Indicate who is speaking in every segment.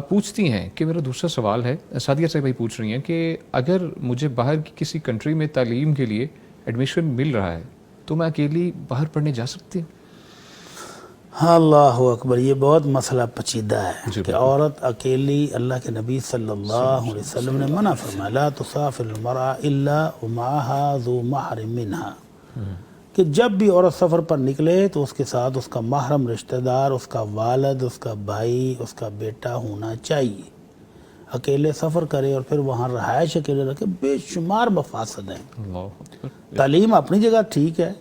Speaker 1: پوچھتی ہیں کہ میرا دوسرا سوال ہے، سعدیہ صاحب بھائی پوچھ رہی ہیں کہ اگر مجھے باہر کی کسی کنٹری میں تعلیم کے لیے ایڈمیشن مل رہا ہے تو میں اکیلی باہر پڑھنے جا سکتی ہوں؟
Speaker 2: اللہ اکبر، یہ بہت مسئلہ پیچیدہ ہے
Speaker 1: جی
Speaker 2: کہ عورت اکیلی، اللہ کے نبی صلی اللہ علیہ وسلم نے منع فرمایا لا تسافر المرأة الا ومعها ذو محرم منها، کہ جب بھی عورت سفر پر نکلے تو اس کے ساتھ اس کا محرم رشتہ دار، اس کا والد، اس کا بھائی، اس کا بیٹا ہونا چاہیے۔ اکیلے سفر کرے اور پھر وہاں رہائش اکیلے رکھے، بے شمار مفاسد ہیں۔
Speaker 1: اللہ اکبر۔
Speaker 2: تعلیم اپنی جگہ ٹھیک ہے،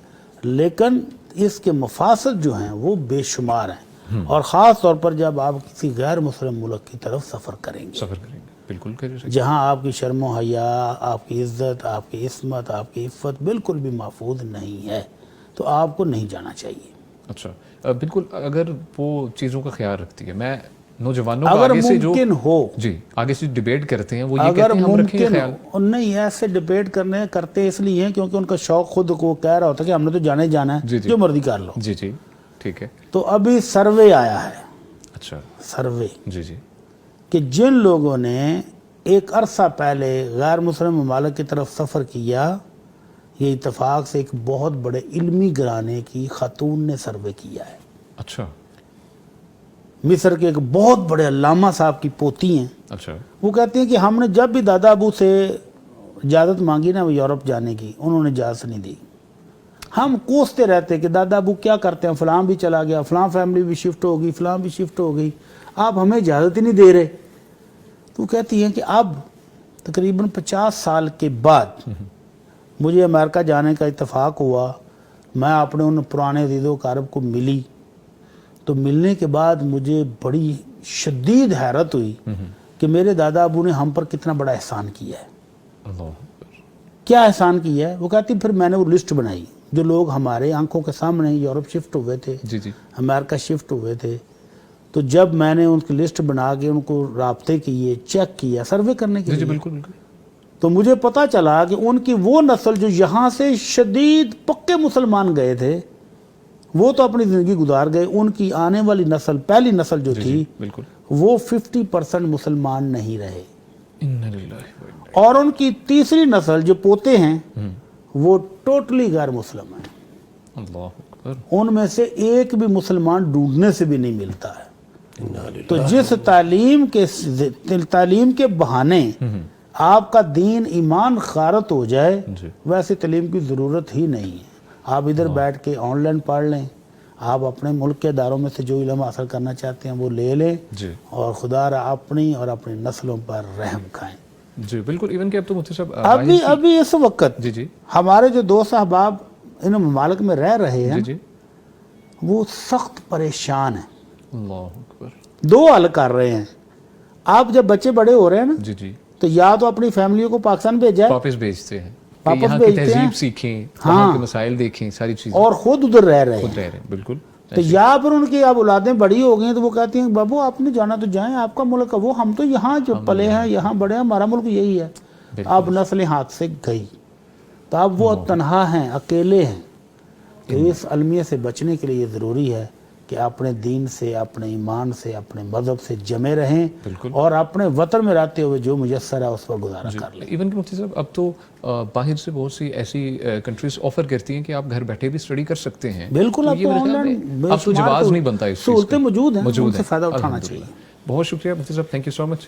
Speaker 2: لیکن اس کے مفاسد جو ہیں وہ بے شمار ہیں، اور خاص طور پر جب آپ کسی غیر مسلم ملک کی طرف سفر کریں گے،
Speaker 1: سفر کریں گے، بالکل کریں گے۔
Speaker 2: جہاں آپ کی شرم و حیا، آپ کی عزت، آپ کی عصمت، آپ کی عفت بالکل بھی محفوظ نہیں ہے، تو آپ کو نہیں جانا چاہیے۔
Speaker 1: اچھا، بالکل اگر وہ چیزوں کا خیال رکھتی ہے، میں نوجوانوں کو
Speaker 2: اگر
Speaker 1: آگے سے جو
Speaker 2: ممکن ہو،
Speaker 1: جی آگے سے ڈیبیٹ کرتے ہیں وہ یہ
Speaker 2: اگر
Speaker 1: کہتے ہیں ہم رکھیں
Speaker 2: ممکن
Speaker 1: خیال۔
Speaker 2: ہو، نہیں ایسے ڈیبیٹ کرتے اس لیے ہیں کیونکہ ان کا شوق خود کو کہہ رہا ہوتا ہے کہ ہم نے تو جانا ہی جانا ہے،
Speaker 1: جی جی
Speaker 2: جو مرضی کر لو۔
Speaker 1: جی جی ٹھیک ہے۔
Speaker 2: تو ابھی سروے آیا ہے،
Speaker 1: اچھا
Speaker 2: سروے،
Speaker 1: جی جی
Speaker 2: کہ جن لوگوں نے ایک عرصہ پہلے غیر مسلم ممالک کی طرف سفر کیا، یہ اتفاق سے ایک بہت بڑے علمی گھرانے کی خاتون نے سروے کیا ہے۔
Speaker 1: اچھا
Speaker 2: مصر کے ایک بہت بڑے علامہ صاحب کی پوتی ہیں،
Speaker 1: اچھا
Speaker 2: وہ کہتی ہیں کہ ہم نے جب بھی دادا ابو سے اجازت مانگی نا وہ یورپ جانے کی، انہوں نے اجازت نہیں دی۔ ہم کوستے رہتے کہ دادا ابو کیا کرتے ہیں، فلاں بھی چلا گیا، فلاں فیملی بھی شفٹ ہو گئی، فلاں بھی شفٹ ہو گئی، آپ ہمیں اجازت ہی نہیں دے رہے۔ تو کہتی ہیں کہ اب تقریباً 50 سال کے بعد مجھے امریکہ جانے کا اتفاق ہوا، میں اپنے ان پرانے عزیز و اقارب کو ملی، تو ملنے کے بعد مجھے بڑی شدید حیرت ہوئی کہ میرے دادا ابو نے ہم پر کتنا بڑا احسان کیا ہے۔
Speaker 1: اللہ اکبر۔
Speaker 2: کیا احسان کیا ہے؟ وہ کہتی پھر میں نے وہ لسٹ بنائی جو لوگ ہمارے آنکھوں کے سامنے یورپ شفٹ ہوئے تھے،
Speaker 1: جی جی
Speaker 2: امریکہ شفٹ ہوئے تھے، تو جب میں نے ان کی لسٹ بنا کے ان کو رابطے کیے، چیک کیا، سروے کرنے کے
Speaker 1: جی جی
Speaker 2: لیے،
Speaker 1: بالکل بالکل۔
Speaker 2: تو مجھے پتا چلا کہ ان کی وہ نسل جو یہاں سے شدید پکے مسلمان گئے تھے وہ تو اپنی زندگی گزار گئے، ان کی آنے والی نسل، پہلی نسل جو
Speaker 1: جی
Speaker 2: تھی
Speaker 1: جی بالکل۔
Speaker 2: وہ 50% مسلمان نہیں رہے،
Speaker 1: انا للہ و انا
Speaker 2: اور ان کی تیسری نسل جو پوتے ہیں وہ ٹوٹلی غیر مسلم ہیں،
Speaker 1: اللہ اکبر۔
Speaker 2: ان میں سے ایک بھی مسلمان ڈھونڈنے سے بھی نہیں ملتا ہے۔ تو جس تعلیم کے بہانے آپ کا دین ایمان غارت ہو جائے،
Speaker 1: جی
Speaker 2: ویسے تعلیم کی ضرورت ہی نہیں ہے۔ آپ ادھر بیٹھ کے آن لائن پڑھ لیں، آپ اپنے ملک کے اداروں میں سے جو علم حاصل کرنا چاہتے ہیں وہ لے لیں،
Speaker 1: جی
Speaker 2: اور خدا را اپنی اور اپنی نسلوں پر رحم کھائیں۔
Speaker 1: جی بالکل۔ ایون کہ اب تو مفتی صاحب
Speaker 2: ابھی اس وقت
Speaker 1: جی جی
Speaker 2: ہمارے جو دوست احباب ان ممالک میں رہ رہے ہیں
Speaker 1: جی جی
Speaker 2: وہ سخت پریشان ہیں،
Speaker 1: اللہ اکبر۔
Speaker 2: دو حل کر رہے ہیں۔ آپ جب بچے بڑے ہو رہے ہیں نا
Speaker 1: جی جی
Speaker 2: تو یا تو اپنی فیملیوں کو پاکستان بھیجا ہے،
Speaker 1: واپس بھیجتے ہیں کہ
Speaker 2: واپس
Speaker 1: یہاں کی
Speaker 2: بھیجتے ہیں،
Speaker 1: تہذیب سیکھیں، وہاں کے مسائل دیکھیں، ساری چیزیں
Speaker 2: اور خود ادھر رہ رہے
Speaker 1: خود
Speaker 2: ہیں۔
Speaker 1: رہ رہے ہیں، بالکل۔
Speaker 2: تو یا پھر ان کی اب اولادیں بڑی ہو گئی ہیں تو وہ کہتی ہیں بابو آپ نے جانا تو جائیں، آپ کا ملک ہے وہ، ہم تو یہاں جو پلے ہیں، یہاں بڑے ہیں، ہمارا ملک یہی ہے۔ اب نسلیں ہاتھ سے گئی، تو اب وہ تنہا ہیں، اکیلے ہیں۔ تو اس المیہ سے بچنے کے لیے یہ ضروری ہے کہ اپنے دین سے، اپنے ایمان سے، اپنے مذہب سے جمے رہیں،
Speaker 1: بالکل۔
Speaker 2: اور اپنے وطن میں رہتے ہوئے جو میسر ہے اس پر گزارا کر لیں۔
Speaker 1: ایون کہ مفتی صاحب اب تو باہر سے بہت سی ایسی کنٹریز آفر کرتی ہیں کہ آپ گھر بیٹھے بھی اسٹڈی کر سکتے ہیں۔
Speaker 2: بالکل،
Speaker 1: تو
Speaker 2: اب
Speaker 1: یہ
Speaker 2: تو
Speaker 1: میرے
Speaker 2: آن
Speaker 1: خیال
Speaker 2: لائن
Speaker 1: میں اب تو جواز نہیں بنتا اس چیز کا۔
Speaker 2: سہولتیں موجود ہیں، ان سے فائدہ اٹھانا
Speaker 1: الحمدللہ۔
Speaker 2: چاہیے۔
Speaker 1: بہت شکریہ مفتی صاحب، تھینک یو سو مچ۔